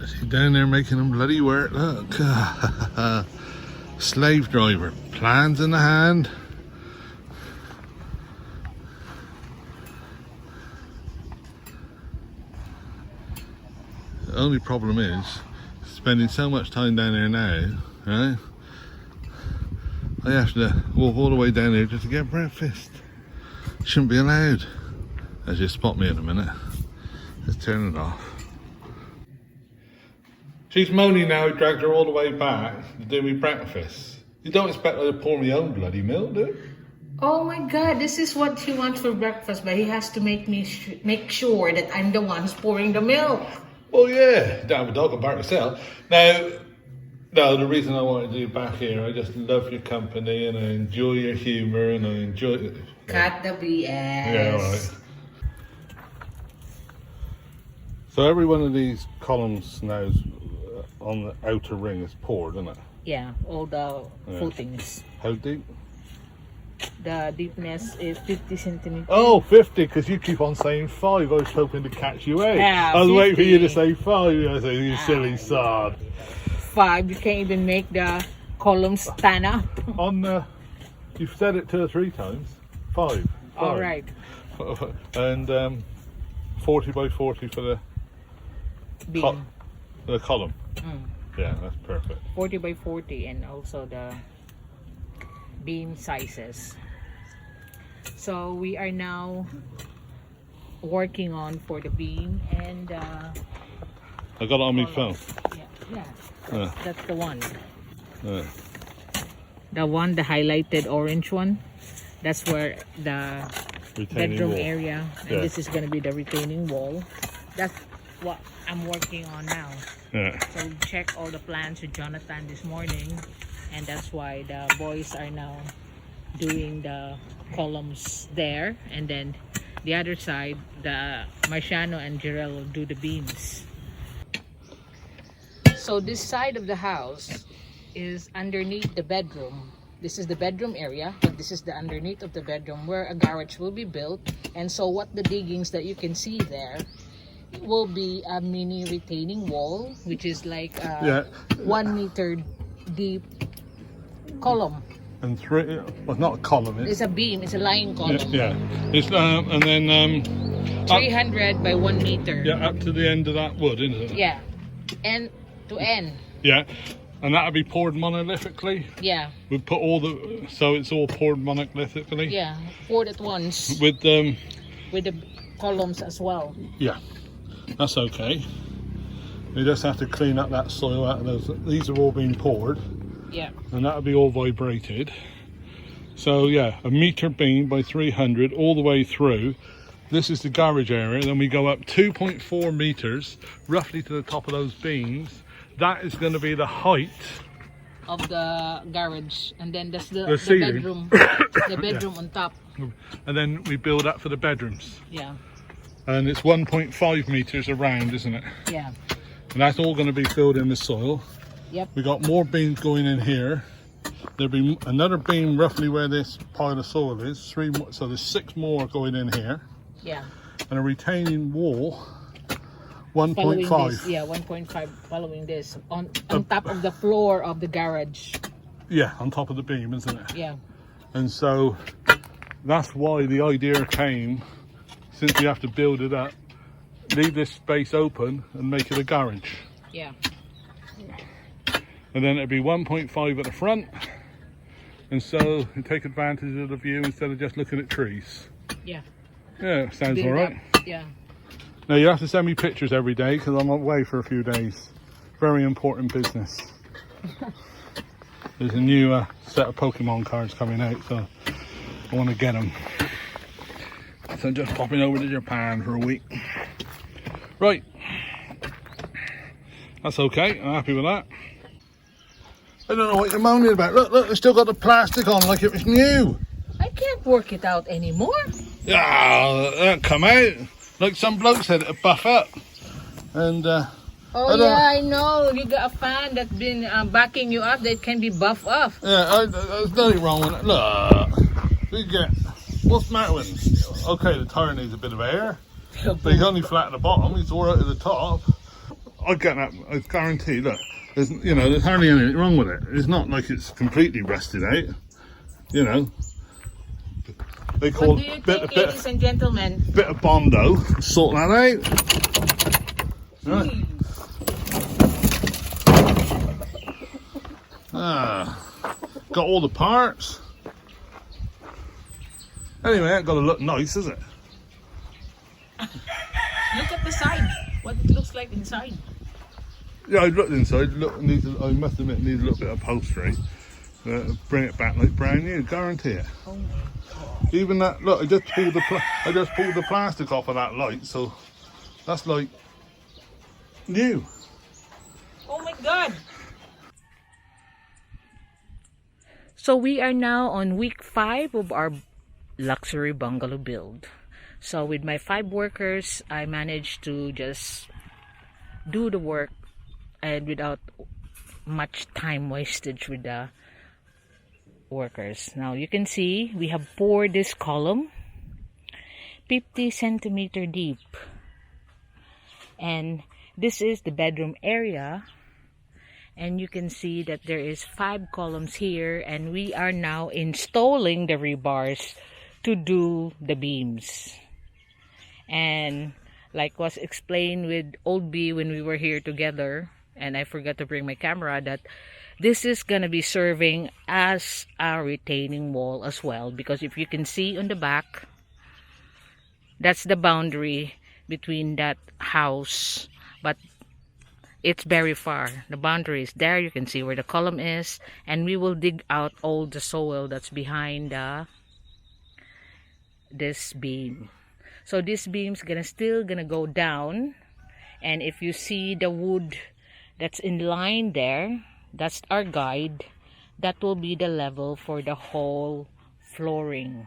He's down there making them bloody work. Look. Slave driver. Plans in the hand. The only problem is spending so much time down there now, right? I have to walk all the way down there just to get breakfast. Shouldn't be allowed. As you spot me in a minute. Let's turn it off. She's moaning now, he dragged her all the way back to do me breakfast. You don't expect her to pour me own bloody milk, do you? Oh my God, this is what he wants for breakfast, but he has to make me make sure that I'm the one who's pouring the milk. Well, yeah, don't have a dog and bark yourself. Now, no, the reason I wanted you back here, I just love your company and I enjoy your humour and I enjoy it. Cut the BS. Yeah, alright. So every one of these columns now is on the outer ring is poured, isn't it? Yeah, all the footings. How deep? The deepness is 50 centimeters. Oh, 50, because you keep on saying 5. I was hoping to catch you out. Yeah, I was 50. waiting for you to say 5. I say, you silly sod. 5, you can't even make the columns stand up. You've said it 2 or 3 times. 5. All right. And 40 by 40 for the Beam. the column. Yeah, that's perfect. 40 by 40 and also the beam sizes. So we are now working on for the beam and I got it on my phone. Yeah. That's the one. Yeah. The one, the highlighted orange one. That's where the Retaining bedroom wall. area, and Yeah. this is going to be the retaining wall. That's what I'm working on now. Yeah. So we checked all the plans with Jonathan this morning, and that's why the boys are now doing the columns there, and then the other side, the Marciano and Jarell will do the beams. So this side of the house is underneath the bedroom. This is the bedroom area, but this is the underneath of the bedroom where a garage will be built. And so what the diggings that you can see there will be a mini retaining wall, which is like a 1 meter deep column. And 3, well, not a column. It's a beam, it's a lying column. Yeah. It's and then 300 by 1 meter. yeah, up to the end of that wood, isn't it? Yeah. End to end. Yeah. And that'll be poured monolithically. Yeah. We put so it's all poured monolithically. Yeah. Poured at once. With the columns as well. Yeah. That's okay. We just have to clean up that soil out of those. These have all been poured. Yeah. And that'll be all vibrated. So yeah, a meter beam by 300 all the way through. This is the garage area. Then we go up 2.4 meters roughly to the top of those beams. That is going to be the height of the garage, and then that's the bedroom. The bedroom on top. And then we build up for the bedrooms. Yeah. And it's 1.5 meters around, isn't it? Yeah. And that's all going to be filled in the soil. Yep. We got more beams going in here. There'll be another beam roughly where this pile of soil is. 3 more, so there's 6 more going in here. Yeah. And a retaining wall, 1.5. Yeah, 1.5 following this on top of the floor of the garage. Yeah, on top of the beam, isn't it? Yeah. And so that's why the idea came, since we have to build it up, leave this space open and make it a garage. Yeah. And then it'd be 1.5 at the front, and so you take advantage of the view instead of just looking at trees. Yeah. Yeah, sounds all right. Yeah. Now you have to send me pictures every day because I'm away for a few days. Very important business. There's a new set of Pokemon cards coming out, so I want to get them. So I'm just popping over to Japan for a week. Right. That's okay. I'm happy with that. I don't know what you're moaning about. Look, they still got the plastic on like it was new. I can't work it out anymore. Yeah, that'll come out. Like some bloke said, it'll buff up. And, I know. You got a fan that's been backing you up that can be buffed off. Yeah, there's nothing wrong with it. Look, what's the matter with him? Okay, the tyre needs a bit of air, but he's only flat at the bottom. He's all right at the top. I get that. I guarantee. Look, there's there's hardly anything wrong with it. It's not like it's completely rusted out. You know, they call What do you think, ladies and gentlemen? bit of Bondo. Sort that out. Right. Got all the parts. Anyway, it ain't got to look nice, is it? Look at the side. What it looks like inside. Yeah, I looked inside. Look, I must admit, it needs a little bit of upholstery. Bring it back like brand new, guarantee it. Oh my God. Even that. Look, I just pulled the plastic off of that light, so that's like new. Oh my God. So we are now on week 5 of our luxury bungalow build. So with my 5 workers, I managed to just do the work and without much time wastage with the workers. Now you can see we have poured this column 50 centimeter deep, and this is the bedroom area, and you can see that there is 5 columns here, and we are now installing the rebars to do the beams. And like was explained with Old B when we were here together, and I forgot to bring my camera, that this is gonna be serving as a retaining wall as well, because if you can see on the back, that's the boundary between that house, but it's very far. The boundary is there. You can see where the column is, and we will dig out all the soil that's behind this beam. So this beam's still gonna go down, and if you see the wood that's in line there, that's our guide. That will be the level for the whole flooring.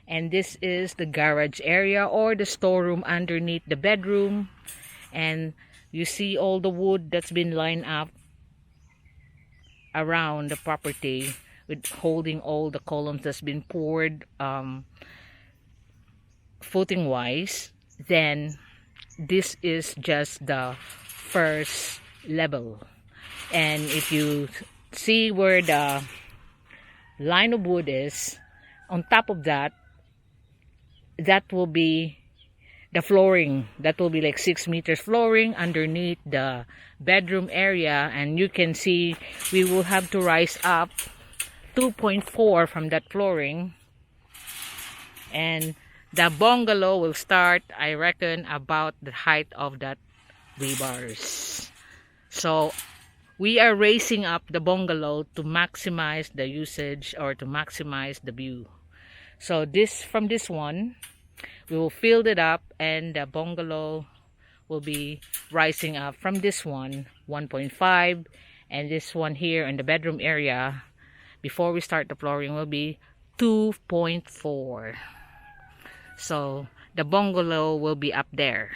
And this is the garage area or the storeroom underneath the bedroom, and you see all the wood that's been lined up around the property with holding all the columns that's been poured footing wise. Then this is just the first level, and if you see where the line of wood is, on top of that, that will be the flooring. That will be like 6 meters flooring underneath the bedroom area, and you can see we will have to rise up 2.4 from that flooring, and the bungalow will start, I reckon, about the height of that rebars. So we are raising up the bungalow to maximize the usage or to maximize the view. So from this one, we will fill it up, and the bungalow will be rising up from this one 1.5, and this one here in the bedroom area before we start the flooring will be 2.4. So the bungalow will be up there.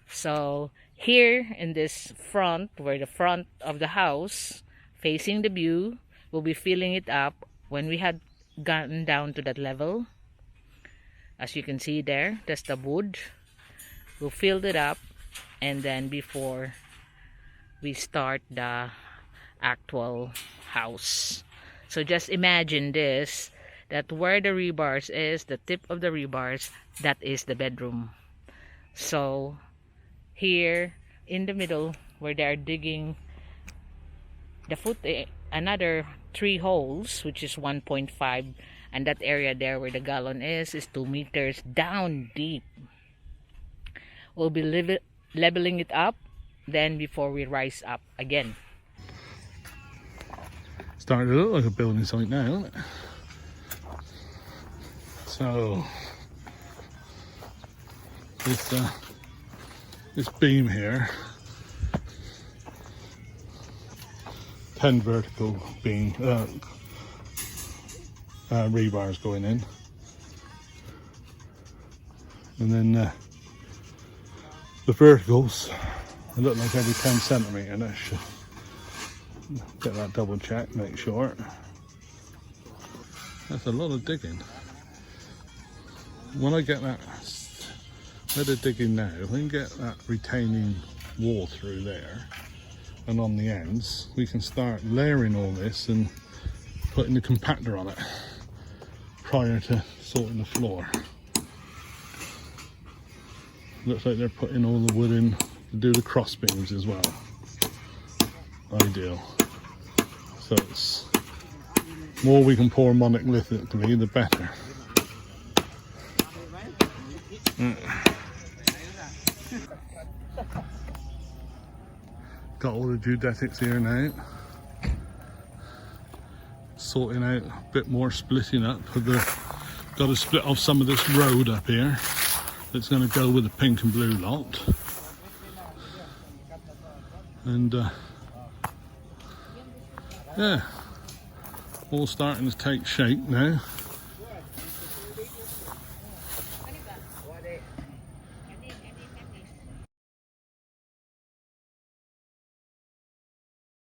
So here in this front, where the front of the house facing the view, we'll be filling it up when we had gotten down to that level. As you can see there, that's the wood. We'll fill it up, and then before we start the actual house. So just imagine this, that where the rebars is, the tip of the rebars, that is the bedroom. So here in the middle where they are digging the another 3 holes, which is 1.5, and that area there where the gallon is 2 meters down deep. We'll be leveling it up then before we rise up again. Starting to look like a building site now, isn't it? So this beam here, 10 vertical beam rebars going in, and then the verticals, they look like every 10 centimetre, and I should get that double check, make sure. That's a lot of digging. When I get where they're digging now, if we can get that retaining wall through there and on the ends, we can start layering all this and putting the compactor on it prior to sorting the floor. Looks like they're putting all the wood in to do the cross beams as well. Ideal. So it's more we can pour monolithically, the better. Got all the geodetics here now. Sorting out a bit more splitting up. Got to split off some of this road up here. That's going to go with the pink and blue lot. And yeah, all starting to take shape now.